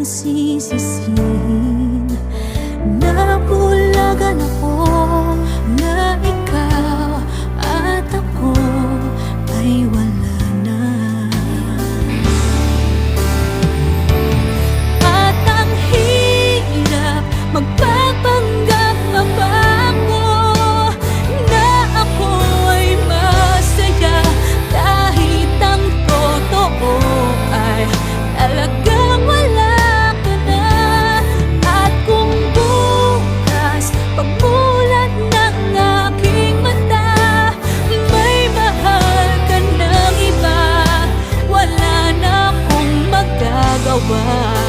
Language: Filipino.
sisisihin. Nabulagan ako na ikaw at ako ay wala na. At ang hirap magpapanggap pa ako na ako ay masaya, kahit ang totoo ay talagang wala ka na. At kung bukas pagmulat ng aking mata may mahal ka ng iba, wala na akong magagawa.